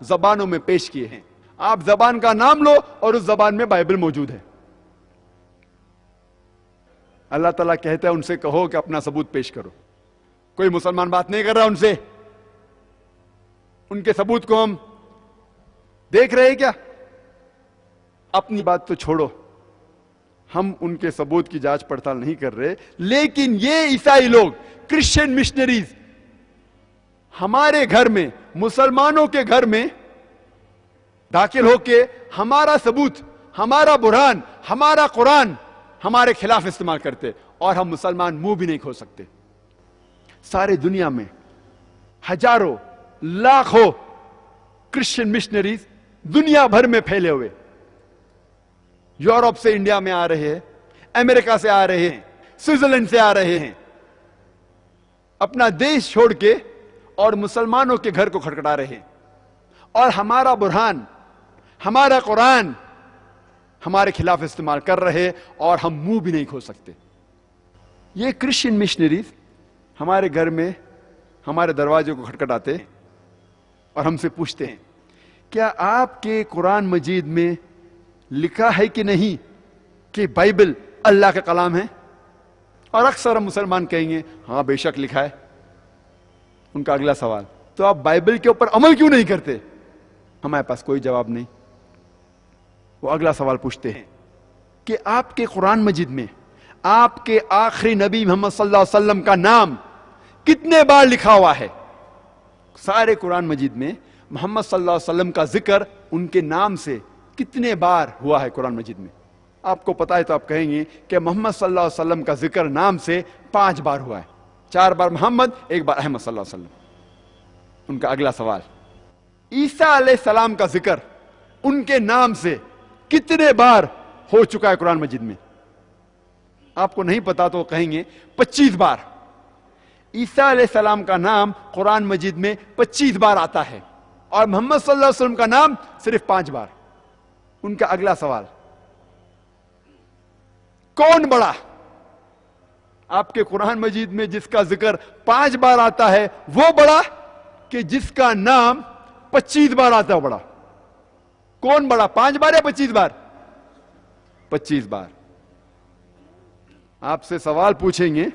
زبانوں میں پیش کیے ہیں. آپ زبان کا نام لو اور اس زبان میں بائبل موجود ہے. اللہ تعالیٰ کہتا ہے ان سے کہو کہ اپنا ثبوت پیش کرو. کوئی مسلمان بات نہیں کر رہا ان سے. ان کے ثبوت کو ہم دیکھ رہے ہیں کیا؟ اپنی بات تو چھوڑو, ہم ان کے ثبوت کی جانچ پڑتال نہیں کر رہے, لیکن یہ عیسائی لوگ, کرسچن مشنریز, ہمارے گھر میں, مسلمانوں کے گھر میں داخل ہو کے ہمارا ثبوت, ہمارا برہان, ہمارا قرآن ہمارے خلاف استعمال کرتے, اور ہم مسلمان منہ بھی نہیں کھول سکتے. سارے دنیا میں ہزاروں لاکھوں کرسچن مشنریز دنیا بھر میں پھیلے ہوئے, یورپ سے انڈیا میں آ رہے ہیں, امریکہ سے آ رہے ہیں, سوئٹزرلینڈ سے آ رہے ہیں, اپنا دیش چھوڑ کے اور مسلمانوں کے گھر کو کھٹکھٹا رہے ہیں, اور ہمارا برہان, ہمارا قرآن ہمارے خلاف استعمال کر رہے, اور ہم منہ بھی نہیں کھول سکتے. یہ کرسچن مشنریز ہمارے گھر میں ہمارے دروازے کو کھٹکھٹاتے اور ہم سے پوچھتے ہیں کیا آپ کے قرآن مجید میں لکھا ہے کہ نہیں کہ بائبل اللہ کا کلام ہے؟ اور اکثر ہم مسلمان کہیں گے ہاں بے شک لکھا ہے. ان کا اگلا سوال, تو آپ بائبل کے اوپر عمل کیوں نہیں کرتے؟ ہمارے پاس کوئی جواب نہیں. وہ اگلا سوال پوچھتے ہیں کہ آپ کے قرآن مجید میں آپ کے آخری نبی محمد صلی اللہ علیہ وسلم کا نام کتنے بار لکھا ہوا ہے؟ سارے قرآن مجید میں محمد صلی اللہ علیہ وسلم کا ذکر ان کے نام سے کتنے بار ہوا ہے قرآن مجید میں؟ آپ کو پتا ہے تو آپ کہیں گے کہ محمد صلی اللہ علیہ وسلم کا ذکر نام سے 5 بار ہوا ہے. 4 بار محمد, 1 بار احمد صلی اللہ علیہ وسلم. ان کا اگلا سوال, عیسیٰ علیہ السلام کا ذکر ان کے نام سے کتنے بار ہو چکا ہے قرآن مجید میں؟ آپ کو نہیں پتا تو کہیں گے 25 بار. عیسیٰ علیہ السلام کا نام قرآن مجید میں 25 بار آتا ہے, اور محمد صلی اللہ علیہ وسلم کا نام صرف 5 بار. ان کا اگلا سوال, کون بڑا؟ آپ کے قرآن مجید میں جس کا ذکر 5 بار آتا ہے وہ بڑا, کہ جس کا نام 25 بار آتا ہے بڑا؟ کون بڑا, 5 بار یا 25 بار؟ 25 بار. آپ سے سوال پوچھیں گے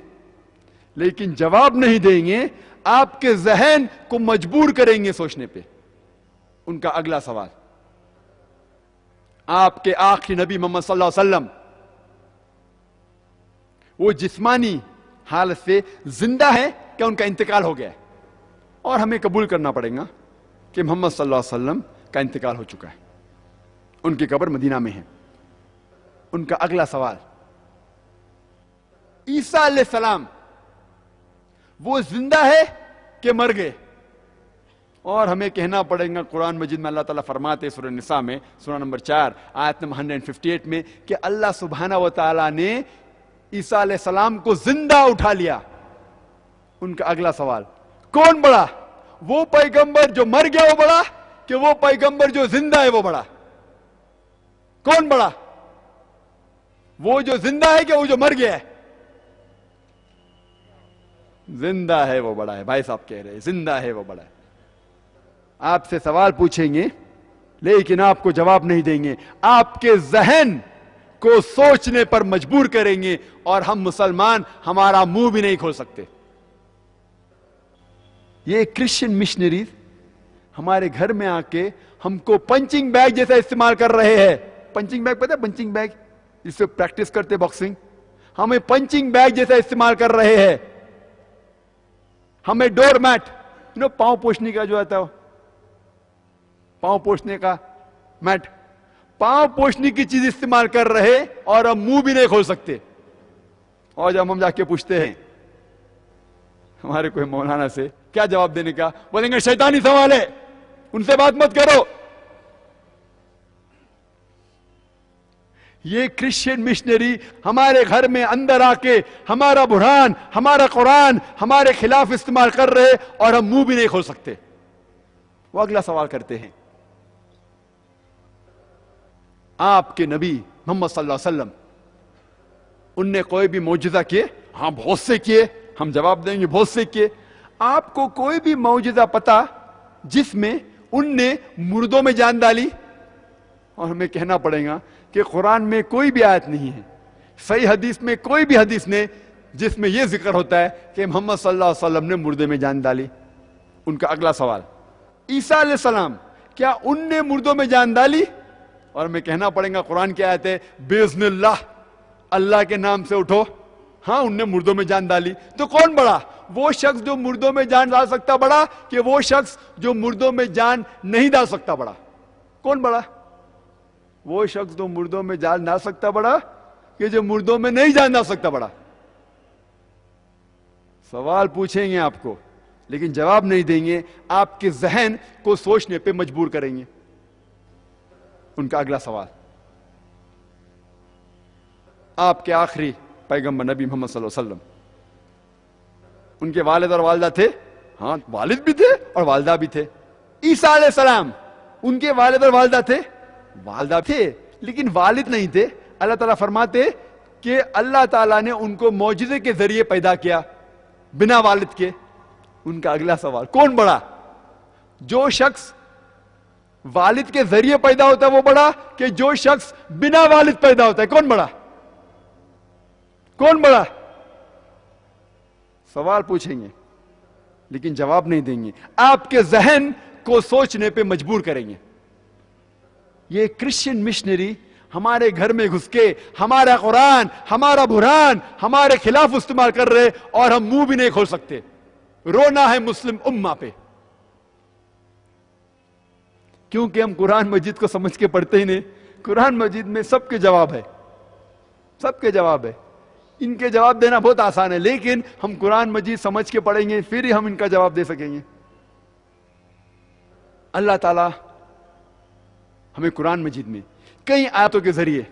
لیکن جواب نہیں دیں گے, آپ کے ذہن کو مجبور کریں گے سوچنے پہ. ان کا اگلا سوال, آپ کے آخری نبی محمد صلی اللہ علیہ وسلم وہ جسمانی حالت سے زندہ ہے کہ ان کا انتقال ہو گیا ہے؟ اور ہمیں قبول کرنا پڑے گا کہ محمد صلی اللہ علیہ وسلم کا انتقال ہو چکا ہے, ان کی قبر مدینہ میں ہے. ان کا اگلا سوال, عیسیٰ علیہ السلام وہ زندہ ہے کہ مر گئے؟ اور ہمیں کہنا پڑے گا قرآن مجید میں اللہ تعالیٰ فرماتے سورہ نساء میں سورہ نمبر 4 آیت نمبر 158 میں کہ اللہ سبحانہ و تعالیٰ نے عیسیٰ علیہ السلام کو زندہ اٹھا لیا. ان کا اگلا سوال, کون بڑا, وہ پیغمبر جو مر گیا وہ بڑا کہ وہ پیغمبر جو زندہ ہے وہ بڑا؟ کون بڑا, وہ جو زندہ ہے کہ وہ جو مر گیا ہے؟ زندہ ہے وہ بڑا ہے. بھائی صاحب کہہ رہے ہیں زندہ ہے وہ بڑا ہے. آپ سے سوال پوچھیں گے لیکن آپ کو جواب نہیں دیں گے, آپ کے ذہن کو سوچنے پر مجبور کریں گے, اور ہم مسلمان ہمارا منہ بھی نہیں کھول سکتے. یہ کرسچن مشنریز ہمارے گھر میں آ کے ہم کو پنچنگ بیگ جیسا استعمال کر رہے ہیں. پنچنگ بیگ پتہ ہے, پنچنگ بیگ جس سے پریکٹس کرتے باکسنگ, ہمیں پنچنگ بیگ جیسا استعمال کر رہے ہیں. ہمیں ڈور میٹ, پاؤں پوچھنے کا جو آتا ہے, پاؤں پوچھنے کا میٹ, پاؤں پوچھنے کی چیز استعمال کر رہے اور ہم منہ بھی نہیں کھول سکتے. اور جب ہم جا کے پوچھتے ہیں ہمارے کوئی مولانا سے کیا جواب دینے کا, بولیں گے شیطانی سوال ہے, ان سے بات مت کرو. یہ کرسچن مشنری ہمارے گھر میں اندر آ کے ہمارا برہان, ہمارا قرآن ہمارے خلاف استعمال کر رہے اور ہم منہ بھی نہیں کھول سکتے. وہ اگلا سوال کرتے ہیں, آپ کے نبی محمد صلی اللہ علیہ وسلم ان نے کوئی بھی معجزہ کیے؟ ہاں بہت سے کیے. ہم جواب دیں گے بہت سے کیے. آپ کو کوئی بھی معجزہ پتا جس میں ان نے مردوں میں جان ڈالی. اور ہمیں کہنا پڑے گا کہ قرآن میں کوئی بھی آیت نہیں ہے, صحیح حدیث میں کوئی بھی حدیث نے جس میں یہ ذکر ہوتا ہے کہ محمد صلی اللہ علیہ وسلم نے مردے میں جان ڈالی. ان کا اگلا سوال, عیسیٰ علیہ السلام کیا ان نے مردوں میں جان ڈالی؟ اور ہمیں کہنا پڑے گا قرآن کی آیت ہے باذن اللہ, اللہ کے نام سے اٹھو. ہاں ان نے مردوں میں جان ڈالی. تو کون بڑا, وہ شخص جو مردوں میں جان ڈال سکتا بڑا کہ وہ شخص جو مردوں میں جان نہیں ڈال سکتا بڑا؟ کون بڑا؟ وہ شخص جو مردوں میں جان ڈال سکتا بڑا کہ جو مردوں میں نہیں جان ڈال سکتا بڑا؟ سوال پوچھیں گے آپ کو لیکن جواب نہیں دیں گے, آپ کے ذہن کو سوچنے پہ مجبور کریں گے. ان کا اگلا سوال, آپ کے آخری پیغمبر نبی محمد صلی اللہ علیہ وسلم, ان کے والد اور والدہ تھے؟ ہاں والد بھی تھے اور والدہ بھی تھے. عیسیٰ علیہ السلام ان کے والد اور والدہ تھے؟ والدہ تھے لیکن والد نہیں تھے. اللہ تعالیٰ فرماتے کہ اللہ تعالیٰ نے ان کو معجزے کے ذریعے پیدا کیا بنا والد کے. ان کا اگلا سوال, کون بڑا, جو شخص والد کے ذریعے پیدا ہوتا ہے وہ بڑا کہ جو شخص بنا والد پیدا ہوتا ہے؟ کون بڑا؟ کون بڑا؟ سوال پوچھیں گے لیکن جواب نہیں دیں گے, آپ کے ذہن کو سوچنے پہ مجبور کریں گے. یہ کرسچن مشنری ہمارے گھر میں گھس کے ہمارا قرآن, ہمارا برہان ہمارے خلاف استعمال کر رہے اور ہم منہ بھی نہیں کھول سکتے. رونا ہے مسلم امہ پہ, کیونکہ ہم قرآن مجید کو سمجھ کے پڑھتے ہی نہیں. قرآن مجید میں سب کے جواب ہے, سب کے جواب ہے. ان کے جواب دینا بہت آسان ہے لیکن ہم قرآن مجید سمجھ کے پڑھیں گے پھر ہی ہم ان کا جواب دے سکیں گے. اللہ تعالی ہمیں قرآن مجید میں کئی آیتوں کے ذریعے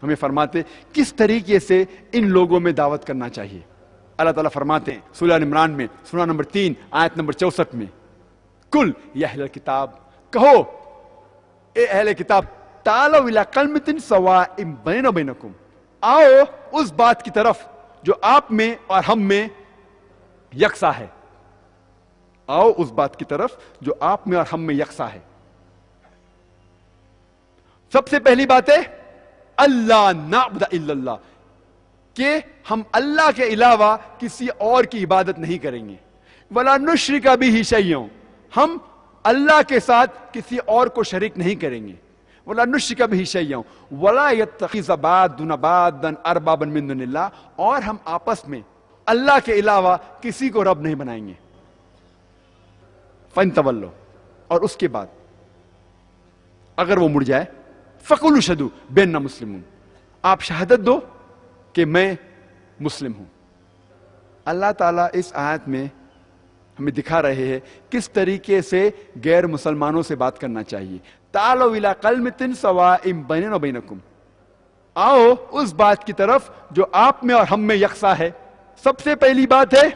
ہمیں فرماتے کس طریقے سے ان لوگوں میں دعوت کرنا چاہیے. اللہ تعالیٰ فرماتے ہیں سورہ عمران میں سورہ نمبر 3 آیت نمبر 64 میں, کل یا اہل الکتاب, کہو اے اہل کتاب, تعالوا الی کلمۃ سواء بیننا وبینکم, آؤ اس بات کی طرف جو آپ میں اور ہم میں یکساں ہے. آؤ اس بات کی طرف جو آپ میں اور ہم میں یکساں ہے. سب سے پہلی بات ہے اللہ نعبد الا اللہ, کہ ہم اللہ کے علاوہ کسی اور کی عبادت نہیں کریں گے. ولا نشرک بہ شیئا, ہم اللہ کے ساتھ کسی اور کو شریک نہیں کریں گے. ولا نشرک بہ شیئا ولا یتخذ بعضنا بعضا اربابا من دون اللہ, اور ہم آپس میں اللہ کے علاوہ کسی کو رب نہیں بنائیں گے. فَإِن تَوَلَّوْا, اور اس کے بعد اگر وہ مڑ جائے, فَقُولُوا اشْهَدُوا بِأَنَّا مُسْلِمُونَ, آپ شہادت دو کہ میں مسلم ہوں. اللہ تعالیٰ اس آیت میں ہمیں دکھا رہے ہیں کس طریقے سے غیر مسلمانوں سے بات کرنا چاہیے. تعالوا الی کلمۃ سواء بیننا وبینکم, آؤ اس بات کی طرف جو آپ میں اور ہم میں یکساں ہے. سب سے پہلی بات ہے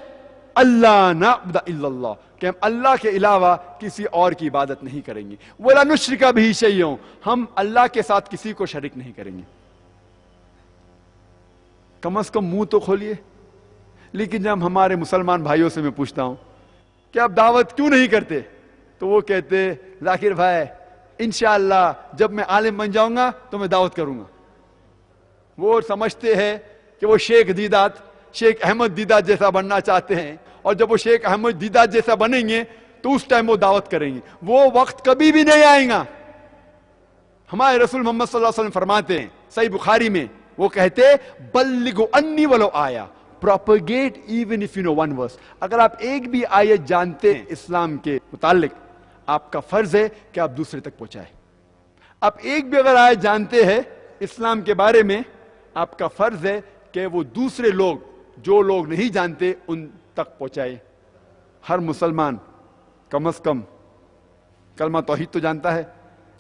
اللہ نعبد الا اللہ, کہ ہم اللہ کے علاوہ کسی اور کی عبادت نہیں کریں گے. ولا نشرک بہ شیئا, ہم اللہ کے ساتھ کسی کو شریک نہیں کریں گے. کم از کم منہ تو کھولیے. لیکن جب ہمارے مسلمان بھائیوں سے میں پوچھتا ہوں کہ آپ دعوت کیوں نہیں کرتے, تو وہ کہتے ذاکر بھائی انشاءاللہ جب میں عالم بن جاؤں گا تو میں دعوت کروں گا. وہ سمجھتے ہیں کہ وہ شیخ دیدات, شیخ احمد دیدات جیسا بننا چاہتے ہیں, اور جب وہ شیخ احمد دیدات جیسا بنیں گے تو اس ٹائم وہ دعوت کریں گے. وہ وقت کبھی بھی نہیں آئے گا. ہمارے رسول محمد صلی اللہ علیہ وسلم فرماتے ہیں صحیح بخاری میں, وہ کہتے بلغوا انی ولو آیا, propagate even if you know one verse. اگر آپ ایک بھی آیت جانتے ہیں اسلام کے متعلق, آپ کا فرض ہے کہ آپ دوسرے تک پہنچائیں. آپ ایک بھی اگر آیت جانتے ہیں اسلام کے بارے میں, آپ کا فرض ہے کہ وہ دوسرے لوگ جو لوگ نہیں جانتے ان تک پہنچائے. ہر مسلمان کم از کم کلمہ توحید تو جانتا ہے,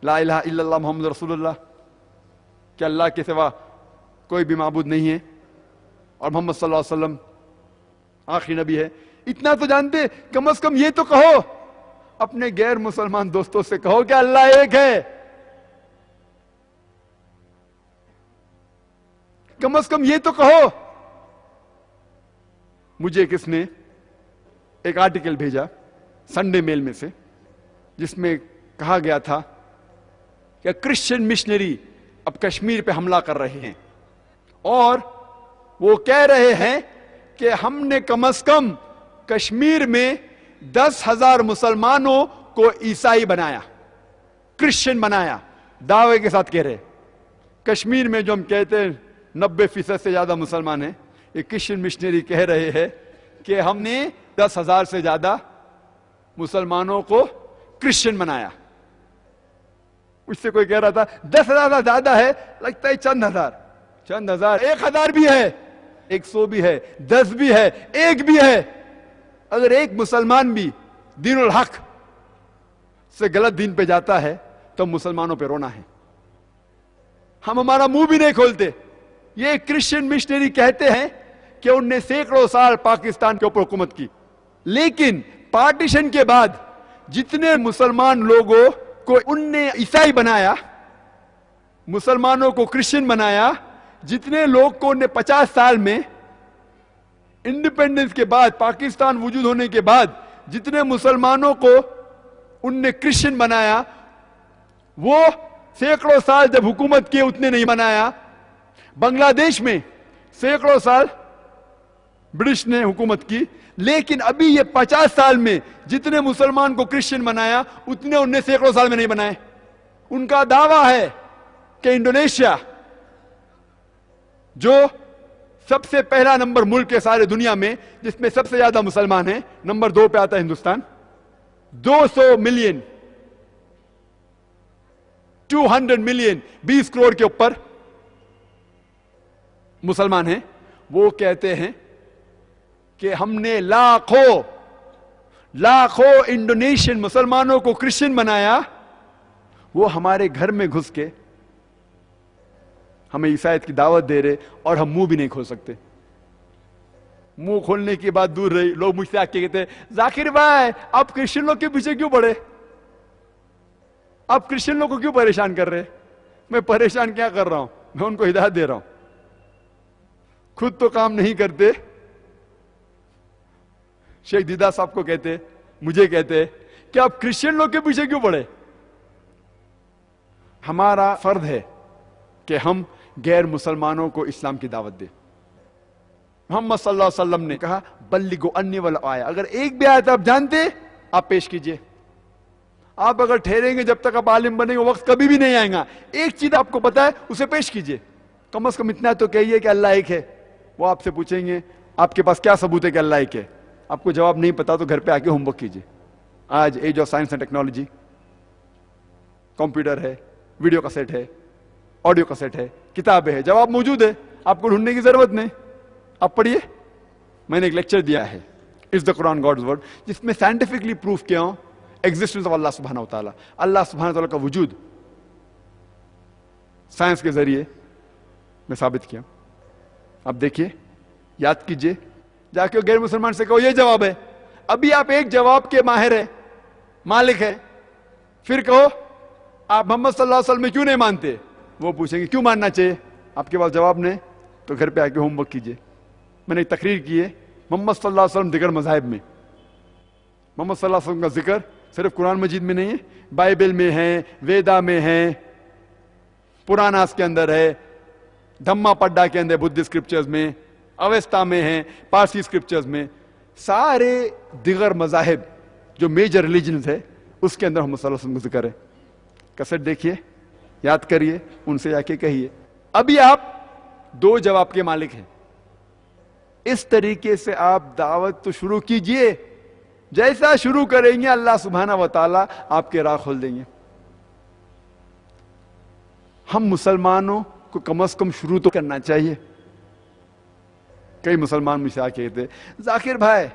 لا الہ الا اللہ محمد رسول اللہ, کہ اللہ کے سوا کوئی بھی معبود نہیں ہے اور محمد صلی اللہ علیہ وسلم آخری نبی ہے. اتنا تو جانتے, کم از کم یہ تو کہو, اپنے غیر مسلمان دوستوں سے کہو کہ اللہ ایک ہے. کم از کم یہ تو کہو. مجھے کس نے ایک آرٹیکل بھیجا سنڈے میل میں سے, جس میں کہا گیا تھا کہ کرسچن مشنری اب کشمیر پہ حملہ کر رہے ہیں اور وہ کہہ رہے ہیں کہ ہم نے کم از کم کشمیر میں 10,000 مسلمانوں کو عیسائی بنایا، کرسچن بنایا، دعوے کے ساتھ کہہ رہے کشمیر میں جو ہم کہتے ہیں 90% سے زیادہ مسلمان ہیں، یہ کرسچن مشنری کہہ رہے ہیں کہ ہم نے 10,000 سے زیادہ مسلمانوں کو کرسچن بنایا۔ اس سے کوئی کہہ رہا تھا 10,000 زیادہ ہے، لگتا ہے چند ہزار، 1,000 بھی ہے، 100 بھی ہے، 10 بھی ہے، 1 بھی ہے۔ اگر ایک مسلمان بھی دین الحق سے غلط دین پہ جاتا ہے تو مسلمانوں پہ رونا ہے، ہم ہمارا منہ بھی نہیں کھولتے۔ یہ کرسچن مشنری کہتے ہیں کہ ان نے سینکڑوں سال پاکستان کے اوپر حکومت کی، لیکن پارٹیشن کے بعد جتنے مسلمان لوگوں کو ان نے عیسائی بنایا، مسلمانوں کو کرسچن بنایا، جتنے لوگ کو ان نے 50 سال میں انڈیپینڈنس کے بعد، پاکستان وجود ہونے کے بعد جتنے مسلمانوں کو ان نے کرسچن بنایا، وہ سینکڑوں سال جب حکومت کی اتنے نہیں بنایا۔ بنگلہ دیش میں سینکڑوں سال برٹش نے حکومت کی، لیکن ابھی یہ 50 سال میں جتنے مسلمان کو کرسچن بنایا اتنے ان نے سینکڑوں سال میں نہیں بنائے۔ ان کا دعویٰ ہے کہ انڈونیشیا جو سب سے پہلا نمبر ملک ہے سارے دنیا میں جس میں سب سے زیادہ مسلمان ہیں، نمبر 2 پہ آتا ہے ہندوستان، 200 ملین 200 ملین 20 کروڑ کے اوپر مسلمان ہیں۔ وہ کہتے ہیں کہ ہم نے لاکھوں انڈونیشین مسلمانوں کو کرسچن بنایا، وہ ہمارے گھر میں گھس کے ہمیں عیسائیت کی دعوت دے رہے اور ہم منہ بھی نہیں کھول سکتے۔ منہ کھولنے کی بات دور رہی، لوگ مجھ سے آ کے کہتے ہیں ذاکر بھائی آپ کرسچن لوگ کے پیچھے کیوں پڑے، آپ کرسچن لوگ کو کیوں پریشان کر رہے؟ میں پریشان کیا کر رہا ہوں، میں ان کو ہدایت دے رہا ہوں، خود تو کام نہیں کرتے۔ شیخ دیدہ صاحب کو کہتے، مجھے کہتے کہ آپ کرسچن لوگ کے پیچھے کیوں پڑے؟ ہمارا فرض ہے کہ ہم غیر مسلمانوں کو اسلام کی دعوت دیں۔ محمد صلی اللہ علیہ وسلم نے کہا بلغوا انی ولو آیہ، اگر ایک بھی آیت آپ جانتے آپ پیش کیجئے۔ آپ اگر ٹھہریں گے جب تک آپ عالم بنیں گے وقت کبھی بھی نہیں آئے گا، ایک چیز آپ کو پتا ہے اسے پیش کیجئے، کم از کم اتنا تو کہیے کہ اللہ ایک ہے۔ وہ آپ سے پوچھیں گے آپ کے پاس کیا ثبوت ہے کہ اللہ ایک ہے، آپ کو جواب نہیں پتا تو گھر پہ آ کے ہوم ورک کیجئے۔ آج age of science and technology, computer ہے، ویڈیو کیسٹ ہے، آڈیو کیسٹ ہے، کتاب ہے، جواب موجود ہے، آپ کو ڈھونڈنے کی ضرورت نہیں، آپ پڑھیے۔ میں نے ایک لیکچر دیا ہے از دا قرآن گاڈز ورڈ، جس میں سائنٹیفکلی پروف کیا ہوں ایگزسٹنس آف اللہ سبحانہ و تعالیٰ، اللہ سبحانہ و تعالیٰ کا وجود سائنس کے ذریعے میں ثابت کیا۔ اب دیکھیے، یاد کیجئے، جا کے غیر مسلمان سے کہو یہ جواب ہے، ابھی آپ ایک جواب کے ماہر ہے، مالک ہے، پھر کہو آپ محمد صلی اللہ علیہ وسلم میں کیوں نہیں مانتے؟ وہ پوچھیں گے کیوں ماننا چاہیے؟ آپ کے پاس جواب نہیں تو گھر پہ آ کے ہوم ورک کیجئے۔ میں نے ایک تقریر کی ہے محمد صلی اللہ علیہ وسلم دیگر مذاہب میں، محمد صلی اللہ علیہ وسلم کا ذکر صرف قرآن مجید میں نہیں ہے، بائبل میں ہے، ویدا میں ہے، پراناس کے اندر ہے، دھما پڈا کے اندر، بدھ اسکرپچرز میں، اویستا میں ہے، پارسی اسکرپچرز میں، سارے دیگر مذاہب جو میجر ریلیجنز ہے اس کے اندر محمد صلی اللہ علیہ وسلم کا ذکر ہے۔ کیسٹ دیکھیے، یاد کریے، ان سے جا کے کہیے۔ ابھی آپ 2 جواب کے مالک ہیں، اس طریقے سے آپ دعوت تو شروع کیجئے، جیسا شروع کریں گے اللہ سبحانہ و تعالیٰ آپ کے راہ کھول دیں گے۔ ہم مسلمانوں کو کم از کم شروع تو کرنا چاہیے۔ کئی مسلمان مجھ سے آ کے کہتے ذاکر بھائی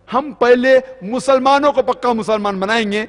ہم پہلے مسلمانوں کو پکا مسلمان بنائیں گے